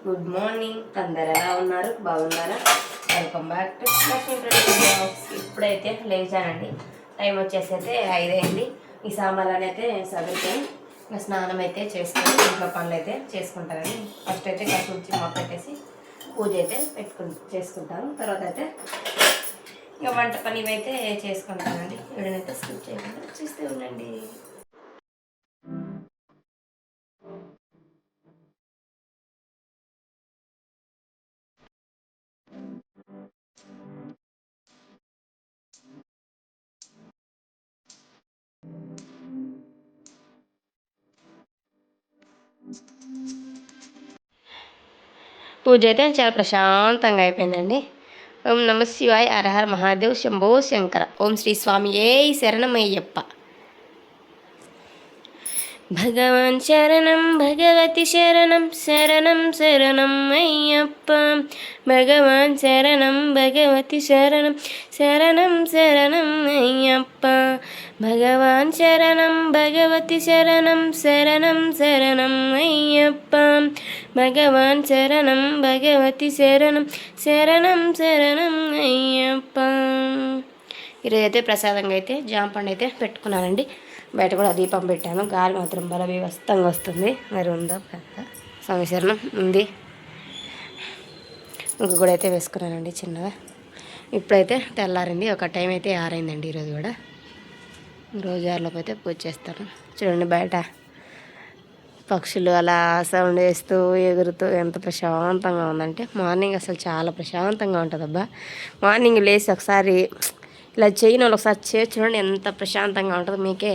Good morning. అందరు ఎలా ఉన్నారు? బాగున్నారా? Welcome back to Lakshmi blogs. ఇప్పుడైతే లేచానండి. టైం వచ్చేసి అయితే 5 అయింది. ఈ సామాన్లు అయితే సదిరితే ఇంకా స్నానం అయితే చేసుకొని ఇంట్లో పనులు అయితే చేసుకుంటానండి. ఫస్ట్ అయితే కసుర్చి మొక్క పెట్టేసి పూజ అయితే చేసుకుంటాను. తర్వాత అయితే ఇంకా వంట పని అయితే చేసుకుంటానండి. వీడినైతే స్కిప్ చేయకుండా చూస్తూ ఉండండి. పూజ అయితే చాలా ప్రశాంతంగా అయిపోయిందండి. ఓం నమ శివాయ, హర మహాదేవ్, శంభో శంకర. ఓం శ్రీ స్వామి ఏ శరణమయ్యప్ప. భగవాన్ శరణం, భగవతి శరణం, శరణం శరణం అయ్యప్ప. భగవాన్ శరణం, భగవతి శరణం, శరణం శరణం అయ్యప్ప. భగవాన్ శరణం, భగవతి శరణం, శరణం శరణం అయ్యప్ప. భగవాన్ శరణం, భగవతి శరణం, శరణం శరణం అయ్యప్ప. ఈరోజు అయితే ప్రసాదంగా అయితే జాంపండు అయితే పెట్టుకున్నానండి. బయట కూడా దీపం పెట్టాను. గాలి మాత్రం బలబీవస్తంగా వస్తుంది. మరి ఉందో సంవత్సరం ఉంది. ఇంక కూడా అయితే వేసుకున్నానండి చిన్నగా. ఇప్పుడైతే తెల్లారింది. ఒక టైం అయితే 6 అయిందండి. ఈరోజు కూడా రోజు 6లోపు అయితే పూజ చేస్తాను. చూడండి బయట పక్షులు అలా సౌండ్ వేస్తూ ఎగురుతూ ఎంత ప్రశాంతంగా ఉందంటే మార్నింగ్ అసలు చాలా ప్రశాంతంగా ఉంటుంది. అబ్బా మార్నింగ్ లేచి ఒకసారి ఇలా చేయని వాళ్ళు ఒకసారి చూడండి ఎంత ప్రశాంతంగా ఉంటుందో మీకే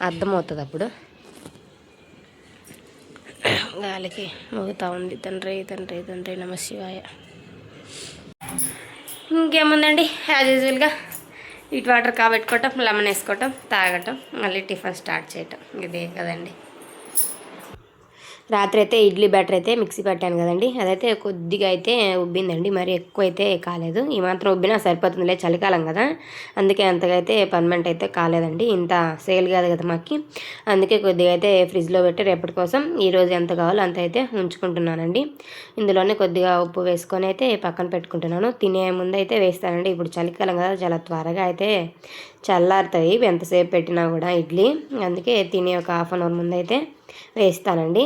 అర్థమవుతుంది. అప్పుడు గాలికి మోగుతూ ఉంది. తండ్రి తండ్రి తండ్రి నమ శివాయ. ఇంకేముందండి, యాజ్ యూజువల్గా హీట్ వాటర్ కాబెట్టుకోవటం, లెమన్ వేసుకోవటం, తాగటం, మళ్ళీ టిఫిన్ స్టార్ట్ చేయటం. ఇదే కదండి. రాత్రి అయితే ఇడ్లీ బ్యాటర్ అయితే మిక్సీ పెట్టాను కదండి. అదైతే కొద్దిగా అయితే ఉబ్బిందండి. మరి ఎక్కువ అయితే కాలేదు. ఈ మాత్రం ఉబ్బినా సరిపోతుందిలే, చలికాలం కదా. అందుకే అంతగా అయితే పర్మనెంట్ అయితే కాలేదండి. ఇంత సేల్ కాదు కదా మాకు. అందుకే కొద్దిగా అయితే ఫ్రిడ్జ్లో పెట్టి రేపటి కోసం ఈరోజు ఎంత కావాలో అంత అయితే ఉంచుకుంటున్నానండి. ఇందులోనే కొద్దిగా ఉప్పు వేసుకొని అయితే పక్కన పెట్టుకుంటున్నాను. తినే ముందు అయితే వేస్తానండి. ఇప్పుడు చలికాలం కదా, చాలా త్వరగా అయితే చల్లారుతాయి ఎంతసేపు పెట్టినా కూడా ఇడ్లీ. అందుకే తినే ఒక హాఫ్ అన్ అవర్ ముందు అయితే వేస్తానండి.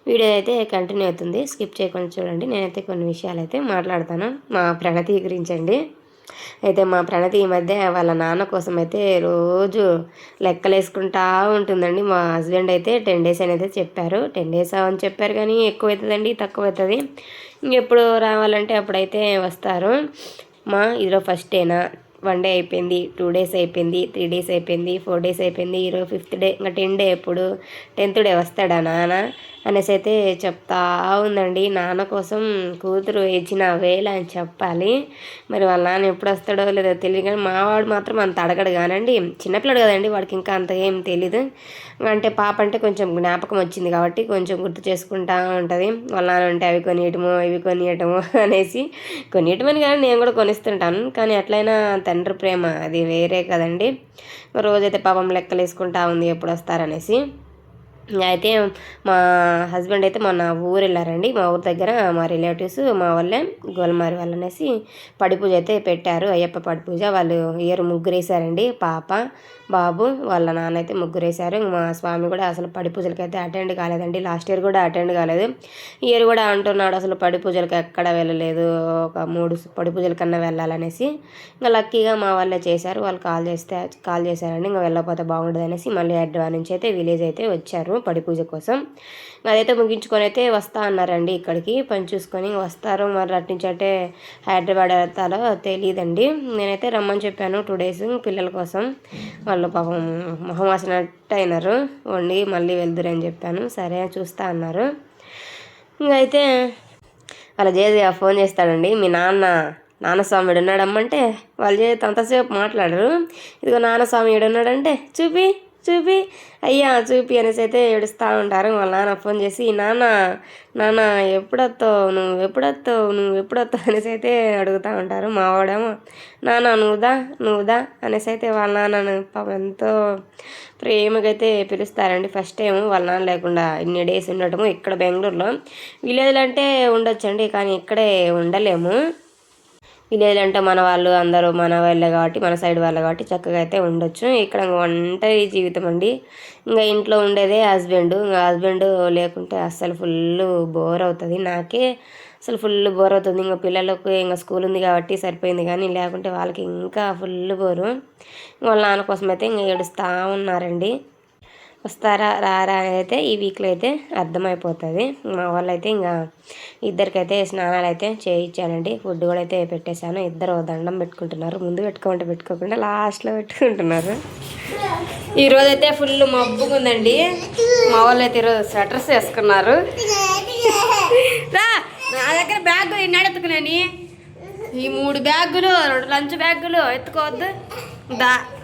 వీడియో అయితే కంటిన్యూ అవుతుంది, స్కిప్ చేయకుండా చూడండి. నేనైతే కొన్ని విషయాలు అయితే మాట్లాడతాను మా ప్రణతి గురించి అండి. అయితే మా ప్రణతి ఈ మధ్య వాళ్ళ నాన్న కోసం అయితే రోజు లెక్కలేసుకుంటా ఉంటుందండి. మా హస్బెండ్ అయితే 10 days అనేది చెప్పారు. 10 days అని చెప్పారు కానీ ఎక్కువ అవుతుందండి, తక్కువ అవుతుంది. ఇంకెప్పుడు రావాలంటే అప్పుడైతే వస్తారు. ఇదిలో ఫస్ట్ డేనా, 1 day అయిపోయింది, 2 days అయిపోయింది, 3 days అయిపోయింది, 4 days అయిపోయింది, ఈరోజు 5th day, ఇంకా 10 day ఎప్పుడు, 10th day వస్తాడా నాన్న అనేసి అయితే చెప్తా ఉందండి. నాన్న కోసం కూతురు ఇచ్చిన వేళ అని చెప్పాలి. మరి వాళ్ళ నాన్న ఎప్పుడు వస్తాడో లేదో తెలియదు కానీ మావాడు మాత్రం అంత అడగడు కానండి. చిన్నపిల్లడు కదండి, వాడికి ఇంకా అంతగా ఏం తెలీదు. అంటే పాప అంటే కొంచెం జ్ఞాపకం వచ్చింది కాబట్టి కొంచెం గుర్తు చేసుకుంటా ఉంటుంది. వాళ్ళ నాన్న ఉంటే అవి కొనియటము ఇవి కొనియటము అనేసి. కొనియటమని కానీ నేను కూడా కొనిస్తుంటాను, కానీ ఎట్లయినా తండ్రి ప్రేమ అది వేరే కదండి. రోజైతే పాపం లెక్కలు వేసుకుంటా ఉంది ఎప్పుడు వస్తారనేసి. అయితే మా హస్బెండ్ అయితే మొన్న ఊరు వెళ్ళారండి. మా ఊరి దగ్గర మా రిలేటివ్స్ మా వాళ్ళే గోల్మారి వాళ్ళు అనేసి పడి పూజ అయితే పెట్టారు. అయ్యప్ప పడి పూజ. వాళ్ళు ఇయర్ 3 వేశారండి. పాప, బాబు, వాళ్ళ నాన్న అయితే 3 వేశారు. మా స్వామి కూడా అసలు పడి పూజలకి అయితే అటెండ్ కాలేదండి. లాస్ట్ ఇయర్ కూడా అటెండ్ కాలేదు. ఇయర్ కూడా అంటున్నాడు అసలు పడి పూజలకి ఎక్కడ వెళ్ళలేదు, ఒక 3 పడి పూజల కన్నా వెళ్ళాలనేసి. ఇంకా లక్కీగా మా వాళ్ళే చేశారు. వాళ్ళు కాల్ చేశారండి. ఇంకా వెళ్ళకపోతే బాగుండదు అనేసి మళ్ళీ హైదరాబాద్ నుంచి అయితే విలేజ్ అయితే వచ్చారు పడి పూజ కోసం. అదైతే ముగించుకొని అయితే వస్తా అన్నారండి. ఇక్కడికి పని చూసుకొని వస్తారు. మరి అట్నుంచంటే హైదరాబాద్ వెళ్తారో తెలియదండి. నేనైతే రమ్మని చెప్పాను 2 days పిల్లల కోసం. వాళ్ళు పాపం మొహమాసినట్టు అయినారు, వండి మళ్ళీ వెళ్దురని చెప్పాను. సరే చూస్తా అన్నారు. ఇంకైతే వాళ్ళ జేజీ ఫోన్ చేస్తాడండి. మీ నాన్నస్వామి ఉన్నాడమ్మంటే వాళ్ళు చేతి అంతసేపు మాట్లాడరు. ఇదిగో నాన్నస్వామి ఉన్నాడంటే చూపి చూపి అయ్యా చూపి అనేసి అయితే ఏడుస్తూ ఉంటారు. వాళ్ళ నాన్న ఫోన్ చేసి నాన్న నాన్న ఎప్పుడొస్తావు అనేసి అయితే అడుగుతూ ఉంటారు. మా వాడేమో నాన్న నువ్వుదా అనేసి అయితే వాళ్ళ నాన్నను పాపం ఎంతో ప్రేమగా అయితే పిలుస్తారండి. ఫస్ట్ టైం వాళ్ళ నాన్న లేకుండా ఇన్ని డేస్ ఉండటము ఇక్కడ బెంగళూరులో. విలేజ్లో అంటే ఉండొచ్చండి, కానీ ఇక్కడే ఉండలేము. విలేజ్ అంటే మన వాళ్ళు అందరూ మన వాళ్ళే కాబట్టి, మన సైడ్ వాళ్ళే కాబట్టి చక్కగా అయితే ఉండొచ్చు. ఇక్కడ ఒంటరి జీవితం అండి. ఇంకా ఇంట్లో ఉండేదే హస్బెండ్. ఇంకా హస్బెండ్ లేకుంటే అస్సలు ఫుల్ బోర్ అవుతుంది. నాకే అసలు ఫుల్ బోర్ అవుతుంది. ఇంకా పిల్లలకు ఇంకా స్కూల్ ఉంది కాబట్టి సరిపోయింది, కానీ లేకుంటే వాళ్ళకి ఇంకా ఫుల్ బోరు. వాళ్ళ నాన్న కోసం అయితే ఇంకా ఏడుస్తూ ఉన్నారండి. వస్తారా రారా అనేది అయితే ఈ వీక్లో అయితే అర్థమైపోతుంది. మా వాళ్ళు అయితే ఇంకా ఇద్దరికైతే స్నానాలు అయితే చేయించానండి. ఫుడ్ కూడా అయితే పెట్టేశాను. ఇద్దరు దండం పెట్టుకుంటున్నారు. ముందు పెట్టుకోకుండా లాస్ట్లో పెట్టుకుంటున్నారు. ఈరోజైతే ఫుల్ మబ్బుగా ఉందండి. మా వాళ్ళు అయితే ఈరోజు స్వెటర్స్ వేసుకున్నారు. రా నా దగ్గర బ్యాగ్ నడెత్తుకునేని ఈ 3 బ్యాగులు 2 లంచ్ బ్యాగులు ఎత్తుకోవద్దు.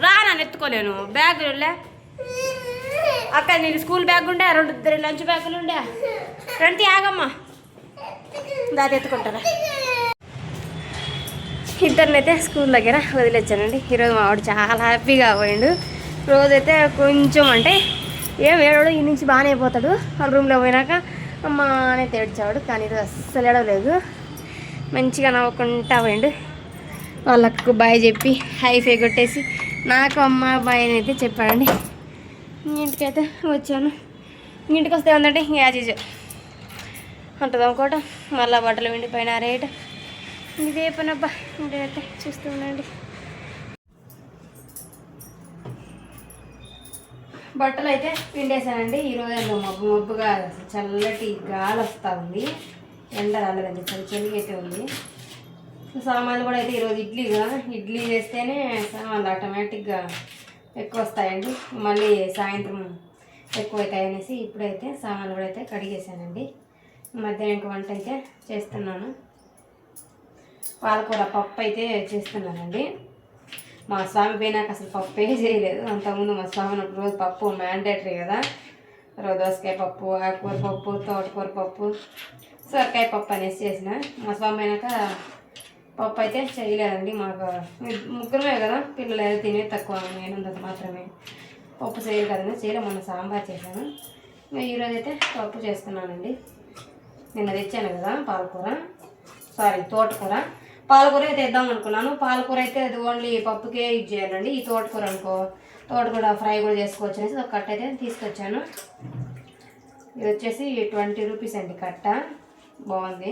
రా నన్ను ఎత్తుకోలేను బ్యాగులే. అక్క నేను స్కూల్ బ్యాగ్ ఉండే 2 లంచ్ బ్యాగులు ఉండే రండి ఆగమ్మా దాటి ఎత్తుకుంటారా. ఇద్దరినైతే స్కూల్ దగ్గర వదిలేచ్చానండి. ఈరోజు మా వాడు చాలా హ్యాపీగా పోయిండు. రోజైతే కొంచెం అంటే ఏడవడు, ఈ నుంచి బాగానే అయిపోతాడు. వాళ్ళ రూమ్లో పోయినాక అమ్మ అనే తెడ్చాడు, కానీ ఈరోజు అస్సలు ఏడవలేదు. మంచిగా నవ్వుకుంటా పోయిండు. వాళ్ళకు బాయ్ చెప్పి హైఫై కొట్టేసి నాకు అమ్మ బాయ్ అని అయితే చెప్పాడండి. ఇంటికైతే వచ్చాను. ఇంటికి వస్తే ఉందంటే యాజీజ్ ఉంటుంది అనుకోవటం, మళ్ళీ బట్టలు విండిపోయిన రేట్ ఇదే పనబ్బా. ఇంటికైతే చూస్తూ ఉండండి. బట్టలు అయితే పిండేశానండి. ఈరోజు మబ్బుగా చల్లటి గాలి వస్తూ ఉంది. ఎండ రాలేదండి, చలిగా అయితే ఉంది. సామాన్లు కూడా అయితే ఈరోజు ఇడ్లీ చేస్తేనే సామాన్లు ఆటోమేటిక్గా ఎక్కువ వస్తాయండి. మళ్ళీ సాయంత్రం ఎక్కువ అవుతాయి అనేసి ఇప్పుడైతే సామాన్లు కూడా అయితే కడిగేసానండి. మధ్యాహ్నం వంట అయితే చేస్తున్నాను. పాలకూర పప్పు అయితే చేస్తున్నానండి. మా స్వామి పోయినాక అసలు పప్పే చేయలేదు. అంతకుముందు మా స్వామి రోజు పప్పు మ్యాండేటరీ కదా. రోజు దోసకాయ పప్పు, ఆకుకూర పప్పు, తోటకూర పప్పు, సొరకాయ పప్పు అనేసి చేసిన. మా స్వామి పోయినాక పప్పు అయితే చేయలేదండి. మాకు ముగ్గురమే కదా పిల్లలు ఏదో తినే తక్కువ, నేనుందంత మాత్రమే. పప్పు చేయరు కదండి, చేయలేదు. మొన్న సాంబార్ చేశాను. ఈరోజు అయితే పప్పు చేస్తున్నానండి. నిన్న తెచ్చాను కదా తోటకూర. పాలకూర అయితే తెద్దాం అనుకున్నాను. పాలకూర అయితే అది ఓన్లీ పప్పుకే యూజ్ చేయాలండి. ఈ తోటకూర అనుకో తోటకూర ఫ్రై కూడా చేసుకోవచ్చు అనేసి ఒక కట్ట అయితే తీసుకొచ్చాను. ఇది వచ్చేసి 20 రూపీస్ అండి కట్ట. బాగుంది,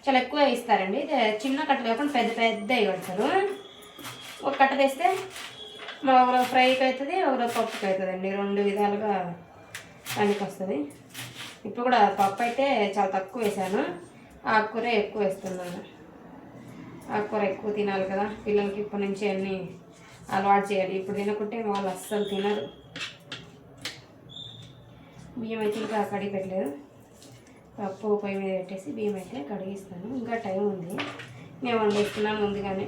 చాలా ఎక్కువ ఇస్తారండి. చిన్న కట్ట కాకుండా పెద్ద ఇవ్వడతారు. ఒక కట్ట తెస్తే మా ఒకరో ఫ్రైకి అవుతుంది, ఒకరో పప్పుకి అవుతుందండి. 2 విధాలుగా పనికి వస్తుంది. ఇప్పుడు కూడా పప్పు అయితే చాలా తక్కువ వేసాను. ఆకుకూర ఎక్కువ వేస్తున్నాను. ఆకుకూర ఎక్కువ తినాలి కదా పిల్లలకి. ఇప్పటి నుంచి అన్నీ అలవాటు చేయాలి. ఇప్పుడు తినకుంటే వాళ్ళు అస్సలు తినరు. బియ్యం అయితే ఇంకా కడిగి పెట్టలేదు. పప్పు పొయ్యి మీద పెట్టేసి బియ్యం అయితే కడిగిస్తాను. ఇంకా టైం ఉంది, నేను వండేస్తున్నాను ముందుగానే.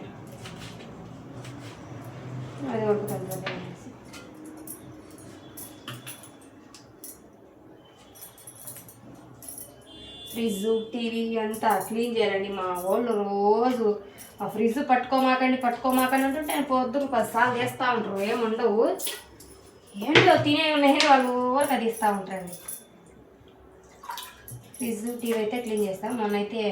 అది ఉడుకుతుంది కదా అనేసి. ఫ్రిడ్జ్ టీవీ అంతా క్లీన్ చేయాలండి. మా వాళ్ళు రోజు ఆ ఫ్రిడ్జ్ పట్టుకోమాకండి అంటుంటే ఆయన పొద్దుకు 10 సార్లు చేస్తూ ఉంటారు. ఏముండవు, ఏంటో తినే ఉన్నాయి వాళ్ళు ఊరికి అది ఇస్తూ ఉంటారండి. ఫ్రిడ్జ్ టీవీ అయితే క్లీన్ చేస్తాం. మొన్న అయితే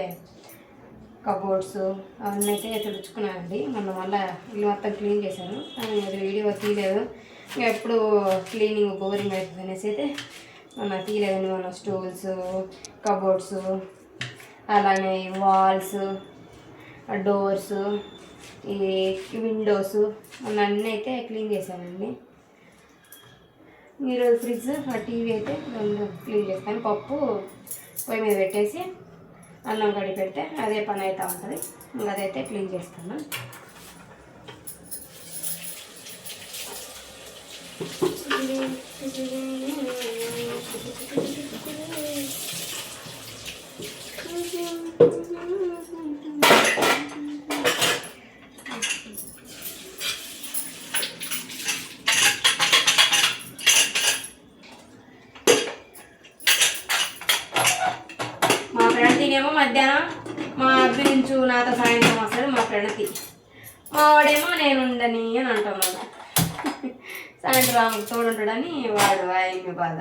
కబోర్డ్స్ అవన్నీ అయితే తుడుచుకున్నానండి. మొన్న మళ్ళీ ఇల్లు మొత్తం క్లీన్ చేశాను. కానీ అది వీడియో తీయలేదు. ఇంకా ఎప్పుడు క్లీనింగ్ బోరింగ్ అవుతుంది అనేసి అయితే మొన్న తీయలేదండి. మొన్న స్టూల్స్, కబోర్డ్స్, అలానే వాల్స్, డోర్స్, ఈ విండోస్ మొన్న అన్నీ అయితే క్లీన్ చేశానండి. ఈరోజు ఫ్రిడ్జ్ ఆ టీవీ అయితే 2 క్లీన్ చేస్తాను. పప్పు పొయ్యి మీద పెట్టేసి అన్నం కడిగి పెడితే అదే పని అవుతూ ఉంటుంది. ఇంకా అదైతే క్లీన్ చేస్తాను. ప్రణతినేమో మధ్యాహ్నం మా అబ్బించు నాతో సాయంత్రం వస్తాడు మా ప్రణతి. మా వాడేమో నేను ఉండని అని అంటున్నాడు. సాయంత్రం తోడుంటాడని వాడు ఆయన్ని బాధ.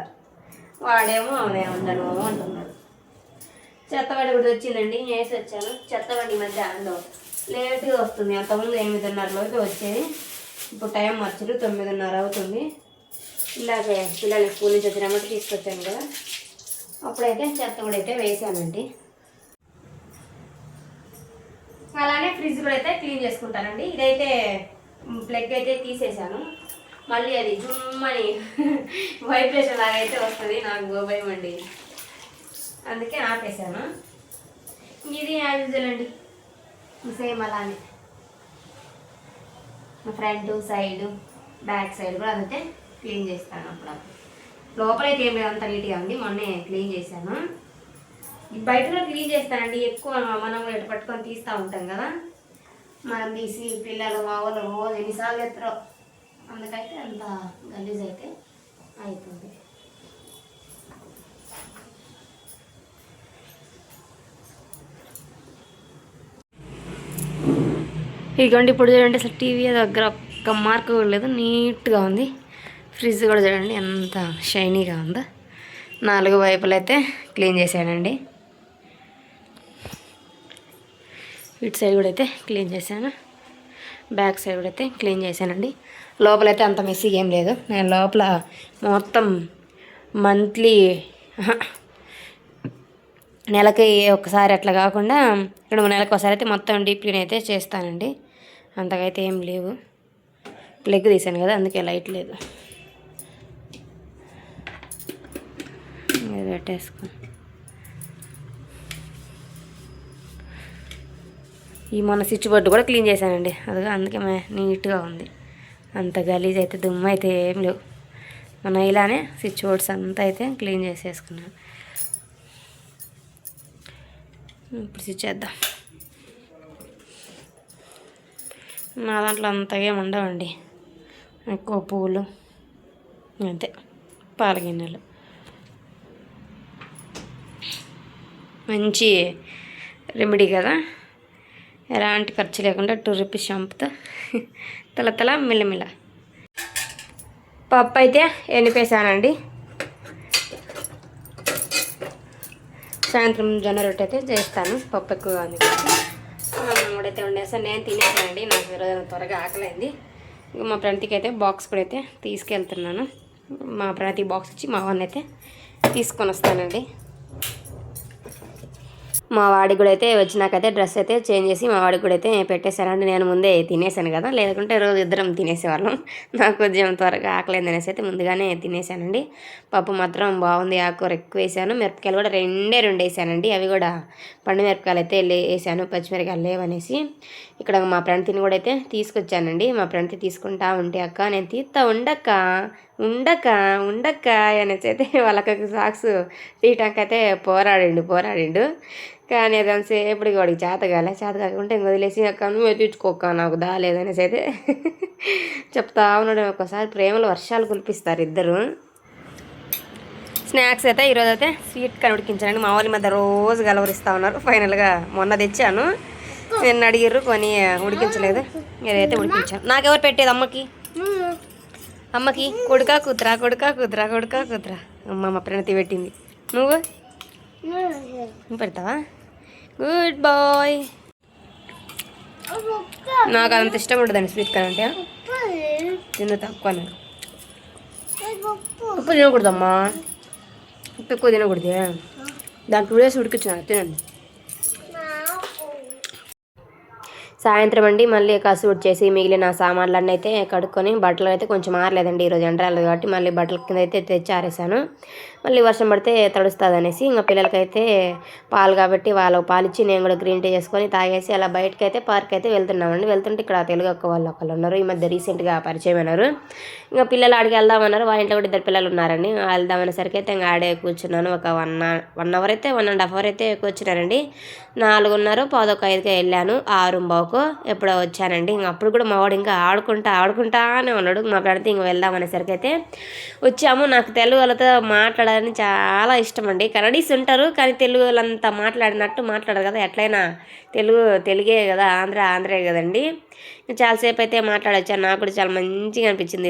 వాడేమో నేను ఉండను అంటున్నాడు. చెత్తబండి కూడా వచ్చిందండి, వేసి వచ్చాను. చెత్తబండి మధ్య అందులో లేట్గా వస్తుంది. అంతకుముందు 8:30లోకి వచ్చేది. ఇప్పుడు టైం మార్చారు, 9:30 అవుతుంది. ఇలాగ పిల్లలు స్కూల్ నుంచి వచ్చినప్పుడు తీసుకొచ్చాను కదా, అప్పుడైతే చెత్త కూడా అయితే వేసానండి. అలానే ఫ్రిడ్జ్ కూడా అయితే క్లీన్ చేసుకుంటానండి. ఇదైతే ప్లగ్ అయితే తీసేసాను. మళ్ళీ అది జుమ్మని వైబ్రేషన్ లాగా అయితే వస్తుంది, నాకు భయం అండి, అందుకే ఆపేసాను. ఇది యాజువల్ అండి, సేమ్ అలానే ఫ్రంట్ సైడ్ బ్యాక్ సైడ్ కూడా అదైతే క్లీన్ చేస్తాను. అప్పుడు లోపలైతే ఏం లేదు, అంత నీట్గా ఉంది. మొన్నే క్లీన్ చేశాను. బయట కూడా క్లీన్ చేస్తానండి. ఎక్కువ మనం ఎటు పట్టుకొని తీస్తూ ఉంటాం కదా, మనం తీసి పిల్లలు మా వాళ్ళు రోజు ఎన్నిసార్లు ఎత్తారో, అందుకైతే అంత గలీజ్ అయితే అవుతుంది. ఇదిగోండి ఇప్పుడు చూడండి, అసలు టీవీ దగ్గర ఒక్క మార్క్ కూడా లేదు, నీట్గా ఉంది. ఫ్రిడ్జ్ కూడా చూడండి ఎంత షైనీగా ఉందో. 4 వైపులు అయితే క్లీన్ చేశానండి. ఇటు సైడ్ కూడా అయితే క్లీన్ చేశాను, బ్యాక్ సైడ్ కూడా అయితే క్లీన్ చేశానండి. లోపలైతే అంత మెస్సీగా ఏం లేదు. నేను లోపల మొత్తం మంత్లీ నెలకి ఒకసారి అట్లా కాకుండా 2-3 నెలలకు ఒకసారి అయితే మొత్తం డీప్ క్లీన్ అయితే చేస్తానండి. అంతకైతే ఏం లేవు. ప్లగ్ తీసాను కదా, అందుకే లైట్ లేదు. ఇది పెట్టేసుకో. ఈ మొన్న స్విచ్ బోర్డు కూడా క్లీన్ చేశానండి, అది అందుకే నీట్గా ఉంది. అంత గలీజ్ అయితే దుమ్ము అయితే ఏం లేవు. మన ఇలానే స్విచ్ బోర్డ్స్ అంతా అయితే క్లీన్ చేసేసుకున్నాను. ఇప్పుడు స్విచ్ చేద్దాం. నా దాంట్లో అంతగా ఏమి ఉండవండి, ఎక్కువ పూలు అంతే, పాల గిన్నెలు. మంచి రెమెడీ కదా, ఎలాంటి ఖర్చు లేకుండా 2 రూపీస్ షాంపుతో తల మిల్లమిల్ల. పప్పు అయితే ఎనిపేసానండి. సాయంత్రం జొన్న రొట్టె అయితే చేస్తాను, పప్పు ఎక్కువగా ఉంది కాబట్టి. మూడైతే వండేస్తాను. నేను తినేసానండి, నాకు ఈరోజు త్వరగా ఆకలైంది. మా ప్రణతికి అయితే బాక్స్ కూడా అయితే తీసుకెళ్తున్నాను. మా ప్రణతి బాక్స్ ఇచ్చి మా వాడిని అయితే తీసుకొని వస్తానండి. మా వాడికి కూడా అయితే వచ్చినాకైతే డ్రెస్ అయితే చేంజ్ చేసి మా వాడికి కూడా అయితే పెట్టేశానండి. నేను ముందే తినేసాను కదా, లేకుంటే రోజు ఇద్దరం తినేసేవాళ్ళం. నాకు కొంచెం త్వరగా ఆకలేదు అనేసి అయితే ముందుగానే తినేసానండి. పప్పు మాత్రం బాగుంది, ఆకుకూర ఎక్కువ వేసాను. మిరపకాయలు కూడా 2 వేసానండి, అవి కూడా పండు మిరపకాయలు అయితే వేసాను, పచ్చిమిరకాయలు లేవనేసి. ఇక్కడ మా ప్రణతిని కూడా అయితే తీసుకొచ్చానండి. మా ప్రణతి తీసుకుంటా ఉంటే, అక్క నేను తీస్తా ఉండక్క అనేసి అయితే వాళ్ళకి సాక్స్ తీయటానికైతే పోరాడిండు. కానీ అదంతసేపటికి వాడికి చేత కాకుంటే ఇంక వదిలేసి, అక్క నువ్వే తీర్చుకోక్క నాకు దాలేదనేసి అయితే చెప్తా ఉన్నాడు. ఒక్కోసారి ప్రేమలో వర్షాలు కురిపిస్తారు ఇద్దరు. స్నాక్స్ అయితే ఈరోజు అయితే స్వీట్ కార్న్ ఉడికించానండి. మా వాళ్ళ మధ్య రోజు గలవరిస్తూ ఉన్నారు. ఫైనల్గా మొన్న తెచ్చాను, నిన్న అడిగిర్రు కొని ఉడికించలేదు, నేనైతే ఉడికించాను. నాకెవరు పెట్టేది అమ్మకి కొడుకా కూతురా అమ్మ మా ప్రణతి పెట్టింది. నువ్వు పెడతావా? Good boy. నాకు అంత ఇష్టం ఉండదండి స్వీట్ కార్న్ అంటే, తిన్న తక్కువ. ఉప్పు తినకూడదమ్మా, ఉప్పు ఎక్కువ తినకూడదు. దాని 2 days ఉడికించాను, తినండి. సాయంత్రం అండి మళ్ళీ కసు వచ్చేసి మిగిలిన సామాన్లన్నీ అయితే కడుక్కొని, బట్టలు అయితే కొంచెం ఆరలేదండి, ఈరోజు ఎండరాలేదు కాబట్టి మళ్ళీ బట్టల కింద అయితే తెచ్చి ఆరేసాను. మళ్ళీ వర్షం పడితే తడుస్తుంది అనేసి ఇంకా పిల్లలకైతే పాలు కాబట్టి వాళ్ళకి పాలు ఇచ్చి నేను కూడా గ్రీన్ టీ చేసుకొని తాగేసి అలా బయటకు అయితే పార్క్ అయితే వెళ్తున్నామండి. వెళ్తుంటే ఇక్కడ తెలుగు అక్క వాళ్ళు ఒకళ్ళు ఉన్నారు, ఈ మధ్య రీసెంట్గా పరిచయం అయినారు. ఇంకా పిల్లలు ఆడికి వెళ్దామన్నారు, వాళ్ళ ఇంట్లో కూడా 2 పిల్లలు ఉన్నారండి. వెళ్దామనేసరికి అయితే ఇంకా ఆడే కూర్చున్నాను. ఒక 1 అవర్ అయితే 1.5 అవర్ అయితే కూర్చున్నారండి. 4:30 5:15కి వెళ్ళాను, 6:15 ఎప్పుడో వచ్చానండి. ఇంక అప్పుడు కూడా మా వాడు ఇంకా ఆడుకుంటానే ఉన్నాడు. మా ఫ్రెండ్తో ఇంక వెళ్దామనేసరికి అయితే వచ్చాము. నాకు తెలుగు వాళ్ళతో మాట్లాడాలి మాట్లాడాలని చాలా ఇష్టం అండి. కన్నడీస్ ఉంటారు కానీ తెలుగు వాళ్ళంతా మాట్లాడినట్టు మాట్లాడరు కదా, ఎట్లయినా తెలుగే కదా, ఆంధ్రే కదండి. చాలాసేపు అయితే మాట్లాడొచ్చాను. నాకు కూడా చాలా మంచిగా అనిపించింది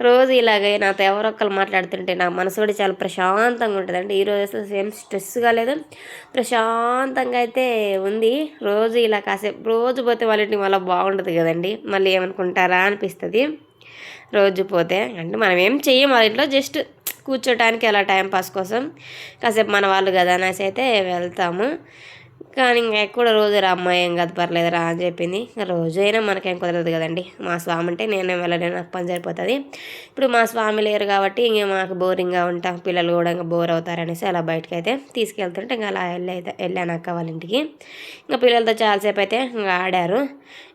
రోజు ఇలాగే నాతో ఎవరొక్కరు మాట్లాడుతుంటే నా మనసు కూడా చాలా ప్రశాంతంగా ఉంటుందండి. ఈరోజు అసలు ఏం స్ట్రెస్గా లేదు, ప్రశాంతంగా అయితే ఉంది. రోజు ఇలా కాసేపు రోజు పోతే వాళ్ళ ఇంటికి మళ్ళీ బాగుంటుంది కదండి, మళ్ళీ ఏమనుకుంటారా అనిపిస్తుంది రోజు పోతే. అంటే మనం ఏం చెయ్యం వాళ్ళ ఇంట్లో, జస్ట్ కూర్చోటానికి అలా టైంపాస్ కోసం కాసేపు మన వాళ్ళు కదా అనేసి అయితే వెళ్తాము. కానీ ఇంకా ఎక్కువ రోజు రా అమ్మ ఏం కాదు పర్లేదు రా అని చెప్పింది. రోజు అయినా మనకేం కుదరదు కదండి. మా స్వామి అంటే నేనే వెళ్ళలేను, నాకు పని సరిపోతుంది. ఇప్పుడు మా స్వామి లేరు కాబట్టి ఇంక మాకు బోరింగ్గా ఉంటాం, పిల్లలు కూడా ఇంకా బోర్ అవుతారనేసి అలా బయటకు అయితే తీసుకెళ్తుంటే ఇంకా అలా వెళ్ళాను అక్క వాళ్ళ ఇంటికి. ఇంకా పిల్లలతో చాలాసేపు అయితే ఇంకా ఆడారు.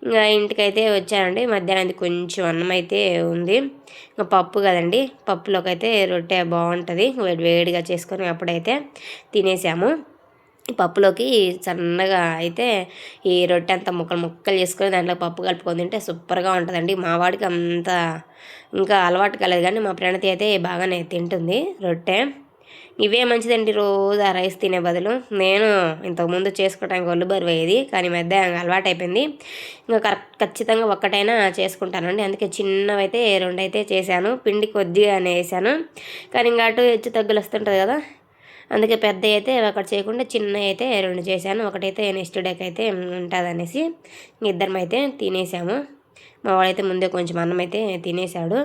ఇంకా ఇంటికైతే వచ్చానండి. మధ్యాహ్నం కొంచెం అన్నం అయితే ఉంది, ఇంకా పప్పు కదండి, పప్పులోకి అయితే రొట్టె బాగుంటుంది, వేడిగా చేసుకొని అప్పుడైతే తినేసాము. ఈ పప్పులోకి సన్నగా అయితే ఈ రొట్టె అంతా ముక్కలు చేసుకొని దాంట్లో పప్పు కలుపుకొని తింటే సూపర్గా ఉంటుందండి. మా వాడికి అంత ఇంకా అలవాటు కాలేదు కానీ మా ప్రణతి అయితే బాగానే తింటుంది రొట్టె. ఇవే మంచిదండి రోజు ఆ రైస్ తినే బదులు. నేను ఇంతకుముందు చేసుకోవడానికి ఒళ్ళు బరువు అయ్యేది, కానీ మధ్య అలవాటు అయిపోయింది. ఇంకా ఖచ్చితంగా ఒక్కటైనా చేసుకుంటానండి. అందుకే చిన్నవైతే 2 అయితే చేశాను, పిండి కొద్దిగానే వేసాను. కానీ ఇంకా అటు హెచ్చు తగ్గులు వస్తుంటుంది కదా, అందుకే పెద్ద అయితే ఒకటి చేయకుండా చిన్న అయితే 2 చేశాను. ఒకటైతే నెక్స్ట్ డేకి అయితే ఉంటుంది అనేసి ఇద్దరం అయితే తినేసాము. మా వాడైతే ముందే కొంచెం అన్నం అయితే తినేసాడు.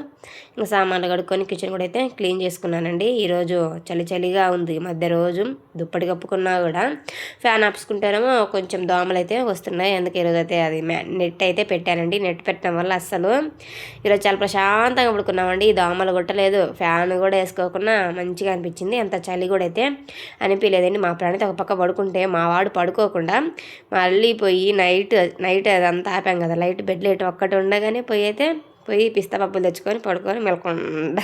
ఇంకా సామాన్లు కడుక్కొని కిచెన్ కూడా అయితే క్లీన్ చేసుకున్నానండి. ఈరోజు చలిగా ఉంది, మధ్య రోజు దుప్పటి కప్పుకున్నా కూడా ఫ్యాన్ ఆపుకుంటేనేమో కొంచెం దోమలు అయితే వస్తున్నాయి. అందుకే ఈరోజు అయితే అది నెట్ అయితే పెట్టానండి. నెట్ పెట్టడం వల్ల అస్సలు ఈరోజు చాలా ప్రశాంతంగా పడుకున్నామండి. దోమలు కొట్టలేదు, ఫ్యాన్ కూడా వేసుకోకుండా మంచిగా అనిపించింది. అంత చలి కూడా అయితే అనిపించలేదండి. మా ప్రాణితో ఒక పక్క పడుకుంటే మా వాడు పడుకోకుండా మళ్ళీ పోయి నైట్ అదంతా ఆపాం కదా, బెడ్ లైట్ ఒక్కటి ఉండగానే పోయి పిస్తా పప్పులు తెచ్చుకొని పడుకొని మెలకుండా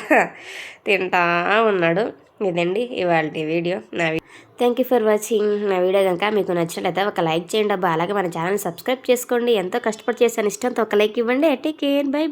తింటా ఉన్నాడు. ఇదండి ఇవాళ video. Thank you for watching. నా వీడియో కనుక మీకు నచ్చినట్లయితే ఒక లైక్ చేయండి అబ్బా. అలాగే మన ఛానల్ సబ్స్క్రైబ్ చేసుకోండి. ఎంతో కష్టపడి చేశాను, ఇష్టంతో ఒక లైక్ ఇవ్వండి. Take care, by.